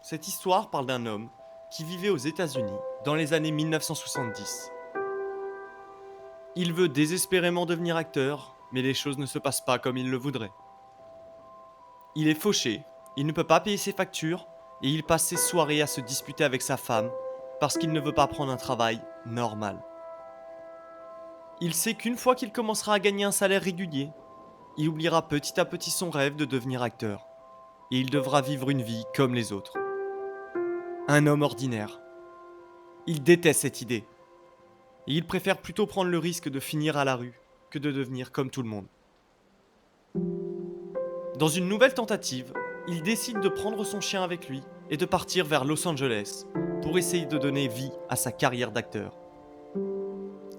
Cette histoire parle d'un homme qui vivait aux États-Unis dans les années 1970. Il veut désespérément devenir acteur, mais les choses ne se passent pas comme il le voudrait. Il est fauché, il ne peut pas payer ses factures et il passe ses soirées à se disputer avec sa femme parce qu'il ne veut pas prendre un travail normal. Il sait qu'une fois qu'il commencera à gagner un salaire régulier, il oubliera petit à petit son rêve de devenir acteur et il devra vivre une vie comme les autres. Un homme ordinaire. Il déteste cette idée. Et il préfère plutôt prendre le risque de finir à la rue que de devenir comme tout le monde. Dans une nouvelle tentative, il décide de prendre son chien avec lui et de partir vers Los Angeles pour essayer de donner vie à sa carrière d'acteur.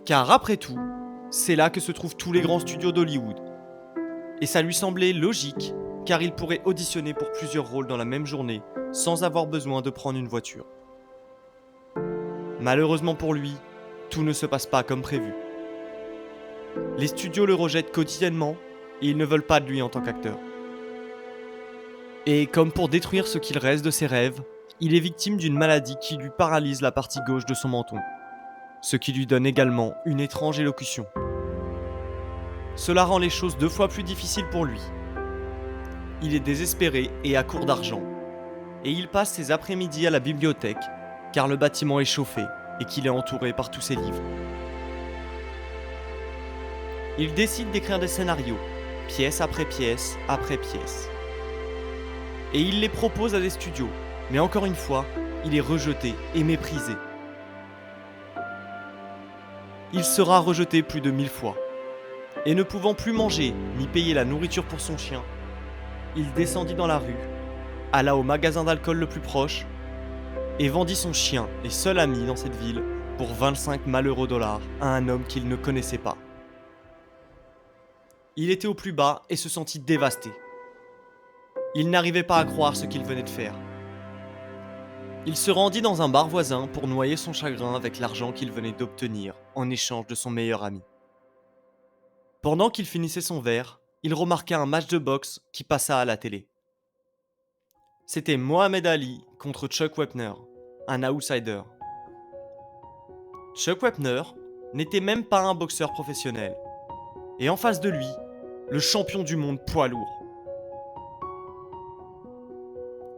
Car après tout, c'est là que se trouvent tous les grands studios d'Hollywood. Et ça lui semblait logique car il pourrait auditionner pour plusieurs rôles dans la même journée sans avoir besoin de prendre une voiture. Malheureusement pour lui, tout ne se passe pas comme prévu. Les studios le rejettent quotidiennement et ils ne veulent pas de lui en tant qu'acteur. Et comme pour détruire ce qu'il reste de ses rêves, il est victime d'une maladie qui lui paralyse la partie gauche de son menton, ce qui lui donne également une étrange élocution. Cela rend les choses 2 fois plus difficiles pour lui. Il est désespéré et à court d'argent, et il passe ses après-midi à la bibliothèque car le bâtiment est chauffé et qu'il est entouré par tous ses livres. Il décide d'écrire des scénarios, pièce après pièce après pièce. Et il les propose à des studios, mais encore une fois, il est rejeté et méprisé. Il sera rejeté plus de 1000 fois. Et ne pouvant plus manger ni payer la nourriture pour son chien, il descendit dans la rue, alla au magasin d'alcool le plus proche et vendit son chien et seul ami dans cette ville pour 25 malheureux dollars à un homme qu'il ne connaissait pas. Il était au plus bas et se sentit dévasté. Il n'arrivait pas à croire ce qu'il venait de faire. Il se rendit dans un bar voisin pour noyer son chagrin avec l'argent qu'il venait d'obtenir en échange de son meilleur ami. Pendant qu'il finissait son verre, il remarqua un match de boxe qui passa à la télé. C'était Mohamed Ali contre Chuck Wepner, un outsider. Chuck Wepner n'était même pas un boxeur professionnel. Et en face de lui, le champion du monde poids lourd.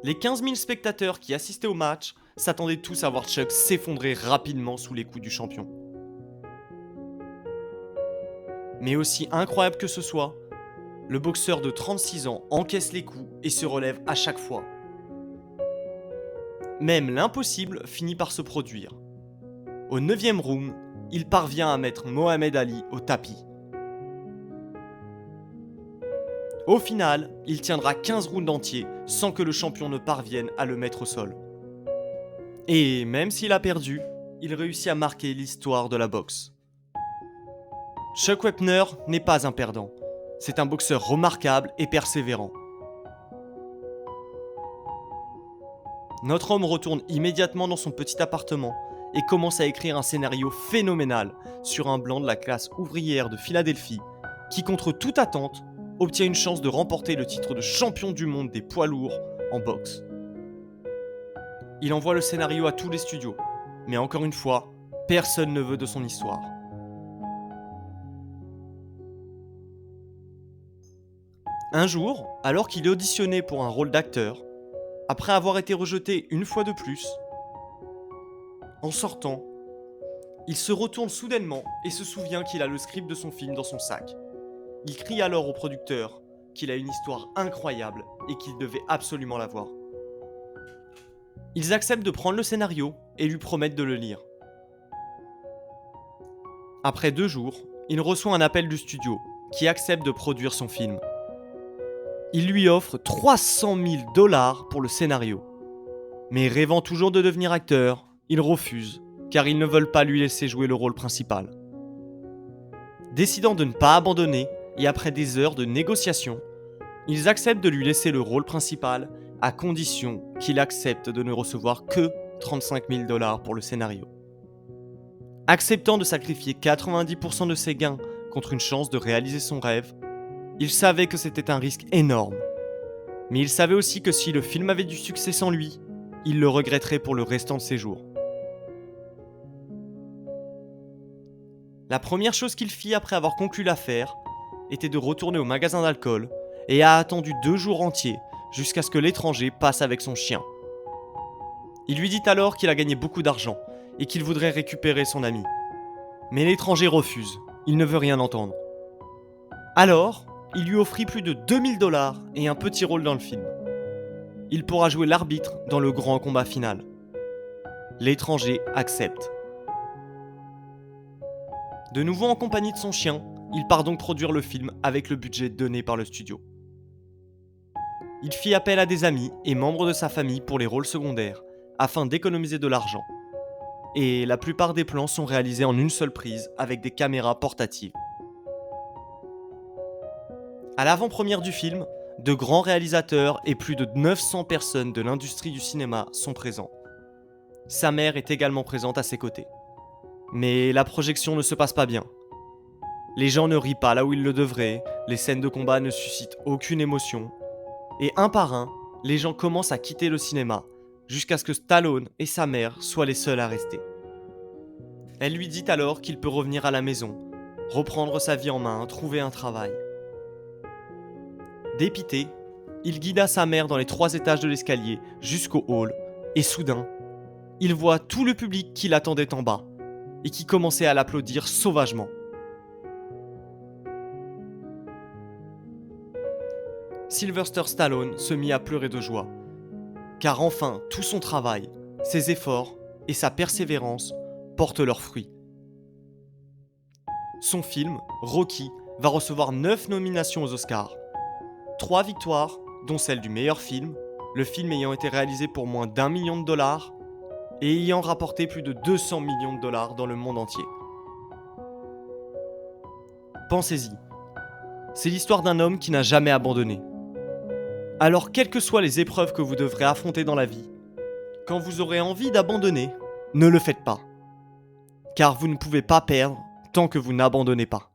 Les 15 000 spectateurs qui assistaient au match s'attendaient tous à voir Chuck s'effondrer rapidement sous les coups du champion. Mais aussi incroyable que ce soit, le boxeur de 36 ans encaisse les coups et se relève à chaque fois. Même l'impossible finit par se produire. Au 9e round, il parvient à mettre Mohamed Ali au tapis. Au final, il tiendra 15 rounds entiers sans que le champion ne parvienne à le mettre au sol. Et même s'il a perdu, il réussit à marquer l'histoire de la boxe. Chuck Wepner n'est pas un perdant. C'est un boxeur remarquable et persévérant. Notre homme retourne immédiatement dans son petit appartement et commence à écrire un scénario phénoménal sur un blanc de la classe ouvrière de Philadelphie qui, contre toute attente, obtient une chance de remporter le titre de champion du monde des poids lourds en boxe. Il envoie le scénario à tous les studios, mais encore une fois, personne ne veut de son histoire. Un jour, alors qu'il est auditionné pour un rôle d'acteur, après avoir été rejeté une fois de plus, en sortant, il se retourne soudainement et se souvient qu'il a le script de son film dans son sac. Il crie alors au producteur qu'il a une histoire incroyable et qu'il devait absolument la voir. Ils acceptent de prendre le scénario et lui promettent de le lire. Après 2 jours, il reçoit un appel du studio qui accepte de produire son film. Il lui offre 300 000 dollars pour le scénario. Mais rêvant toujours de devenir acteur, il refuse, car ils ne veulent pas lui laisser jouer le rôle principal. Décidant de ne pas abandonner, et après des heures de négociations, ils acceptent de lui laisser le rôle principal à condition qu'il accepte de ne recevoir que 35 000 dollars pour le scénario. Acceptant de sacrifier 90% de ses gains contre une chance de réaliser son rêve, il savait que c'était un risque énorme. Mais il savait aussi que si le film avait du succès sans lui, il le regretterait pour le restant de ses jours. La première chose qu'il fit après avoir conclu l'affaire était de retourner au magasin d'alcool et a attendu 2 jours entiers jusqu'à ce que l'étranger passe avec son chien. Il lui dit alors qu'il a gagné beaucoup d'argent et qu'il voudrait récupérer son ami. Mais l'étranger refuse, il ne veut rien entendre. Alors, il lui offrit plus de 2 000 $ et un petit rôle dans le film. Il pourra jouer l'arbitre dans le grand combat final. L'étranger accepte. De nouveau en compagnie de son chien, il part donc produire le film avec le budget donné par le studio. Il fit appel à des amis et membres de sa famille pour les rôles secondaires, afin d'économiser de l'argent. Et la plupart des plans sont réalisés en une seule prise avec des caméras portatives. À l'avant-première du film, de grands réalisateurs et plus de 900 personnes de l'industrie du cinéma sont présents. Sa mère est également présente à ses côtés. Mais la projection ne se passe pas bien. Les gens ne rient pas là où ils le devraient, les scènes de combat ne suscitent aucune émotion. Et un par un, les gens commencent à quitter le cinéma, jusqu'à ce que Stallone et sa mère soient les seuls à rester. Elle lui dit alors qu'il peut revenir à la maison, reprendre sa vie en main, trouver un travail. Dépité, il guida sa mère dans les 3 étages de l'escalier jusqu'au hall, et soudain, il voit tout le public qui l'attendait en bas, et qui commençait à l'applaudir sauvagement. Sylvester Stallone se mit à pleurer de joie, car enfin tout son travail, ses efforts et sa persévérance portent leurs fruits. Son film, Rocky, va recevoir 9 nominations aux Oscars, 3 victoires, dont celle du meilleur film, le film ayant été réalisé pour moins d'1 million de dollars et ayant rapporté plus de 200 millions de dollars dans le monde entier. Pensez-y, c'est l'histoire d'un homme qui n'a jamais abandonné. Alors quelles que soient les épreuves que vous devrez affronter dans la vie, quand vous aurez envie d'abandonner, ne le faites pas. Car vous ne pouvez pas perdre tant que vous n'abandonnez pas.